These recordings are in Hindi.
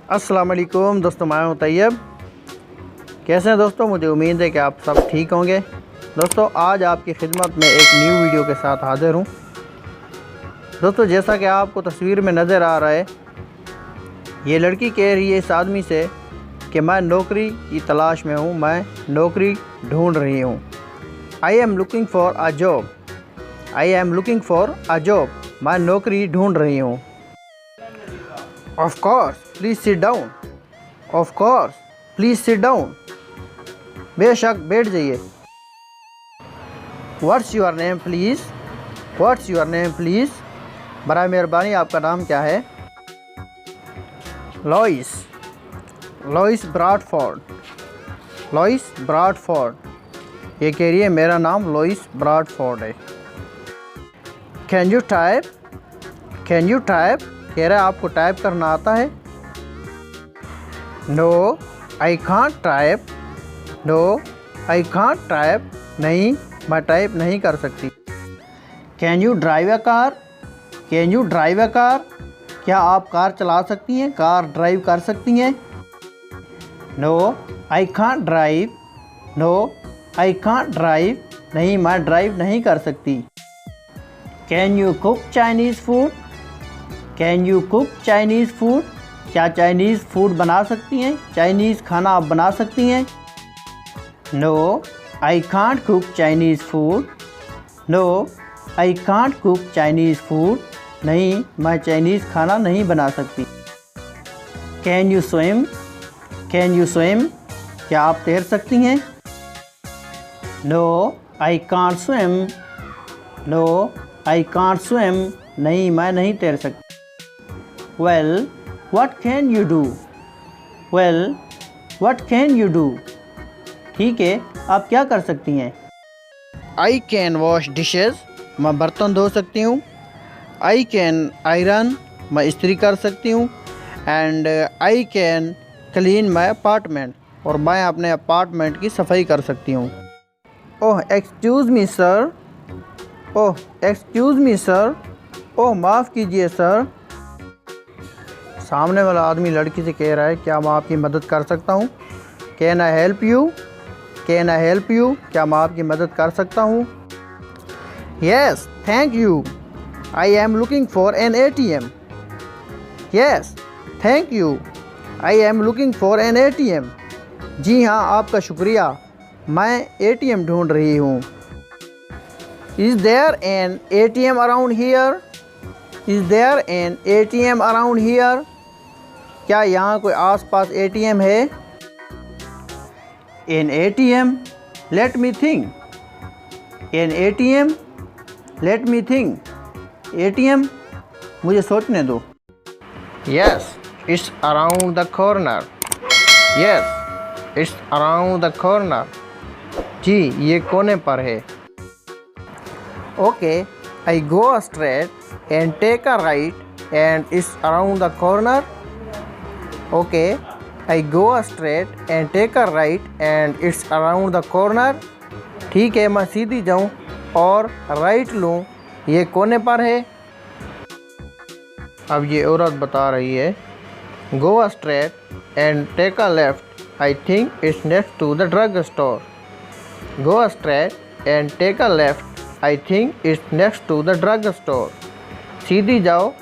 अस्सलाम वालेकुम दोस्तों, मैं हूं तैयब। कैसे हैं दोस्तों? मुझे उम्मीद है कि आप सब ठीक होंगे। दोस्तों, आज आपकी खिदमत में एक न्यू वीडियो के साथ हाज़िर हूं। दोस्तों, जैसा कि आपको तस्वीर में नज़र आ रहा है, ये लड़की कह रही है इस आदमी से कि मैं नौकरी की तलाश में हूं, मैं नौकरी ढूंढ रही हूं। I am looking for a job, I am looking for a job, मैं नौकरी ढूंढ रही हूँ। Of course please sit down, of course please sit down, बेशक बैठ जाइए। What's your name please, what's your name please, बराए मेहरबानी आपका नाम क्या है? लॉइस, लॉइस ब्रॉडफोर्ड, लॉइस ब्रॉडफोर्ड, ये कह रही है मेरा नाम लॉइस ब्रॉडफोर्ड है। Can you type, can you type, कह रहा है आपको टाइप करना आता है? No I can't type, no I can't type, नहीं मैं टाइप नहीं कर सकती। Can you drive a car, can you drive a car, क्या आप कार चला सकती हैं, कार ड्राइव कर सकती हैं? No I can't drive, no I can't drive, नहीं मैं ड्राइव नहीं कर सकती। Can you cook Chinese food, can you cook Chinese food, क्या चाइनीज़ फूड बना सकती हैं, चाइनीज़ खाना आप बना सकती हैं? No I can't cook Chinese food, no I can't cook Chinese food, नहीं मैं चाइनीज़ खाना नहीं बना सकती। Can you swim, can you swim, क्या आप तैर सकती हैं? No I can't swim, no I can't swim, नहीं मैं नहीं तैर सकती। Well what can you do, well what can you do, ठीक है आप क्या कर सकती हैं? आई कैन वॉश डिशेज़, मैं बर्तन धो सकती हूँ। आई कैन आयरन, मैं इस्त्री कर सकती हूँ। And I can clean my apartment, और मैं अपने अपार्टमेंट की सफाई कर सकती हूँ। ओह एक्सक्यूज़ मी सर, ओह एक्सक्यूज़ मी सर, ओह माफ़ कीजिए सर। सामने वाला आदमी लड़की से कह रहा है क्या मैं आपकी मदद कर सकता हूँ? Can I help you, can I help you, क्या मैं आपकी मदद कर सकता हूँ? Yes thank you, I am looking for an ATM, yes thank you, I am looking for an ATM, जी हाँ आपका शुक्रिया, मैं ATM ढूंढ रही हूँ। Is there an ATM around here, is there an ATM around here, क्या यहाँ कोई आसपास ATM है? An ATM, let me think, N ATM, let me think, ATM मुझे सोचने दो। Yes it's around the corner, yes it's around the corner, जी ये कोने पर है। Okay I go straight and take a right and it's around the corner, okay I go straight and take a right and it's around the corner, ठीक है मैं सीधी जाऊं और राइट लूं, ये कोने पर है। अब ये औरत बता रही है go straight and take a left, I think it's next to the drug store, go straight and take a left, I think it's next to the drug store, सीधी जाओ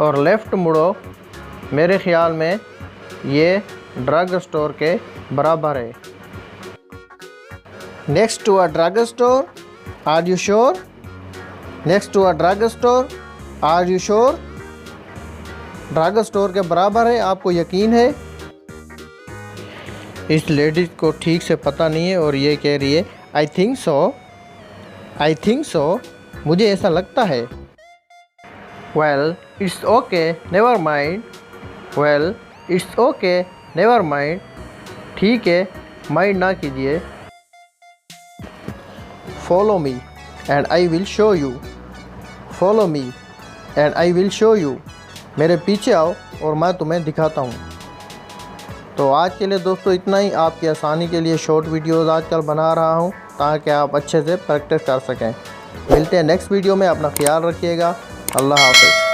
और लेफ़्ट मुड़ो, मेरे ख़्याल में ये ड्रग स्टोर के बराबर है। Next to a drug store, are you sure, next to a drug store, are you sure, drug store के बराबर है, आपको यकीन है? इस लेडीज़ को ठीक से पता नहीं है और ये कह रही है I think so, I think so, मुझे ऐसा लगता है। Well it's okay never mind, well it's okay never mind, ठीक है माइंड ना कीजिए। Follow me and I will show you, follow me and I will show you, मेरे पीछे आओ और मैं तुम्हें दिखाता हूँ। तो आज के लिए दोस्तों इतना ही। आपकी आसानी के लिए शॉर्ट वीडियोज़ आजकल बना रहा हूँ ताकि आप अच्छे से प्रैक्टिस कर सकें। मिलते हैं नेक्स्ट वीडियो में, अपना ख्याल रखिएगा। अल्लाह हाफ़िज़।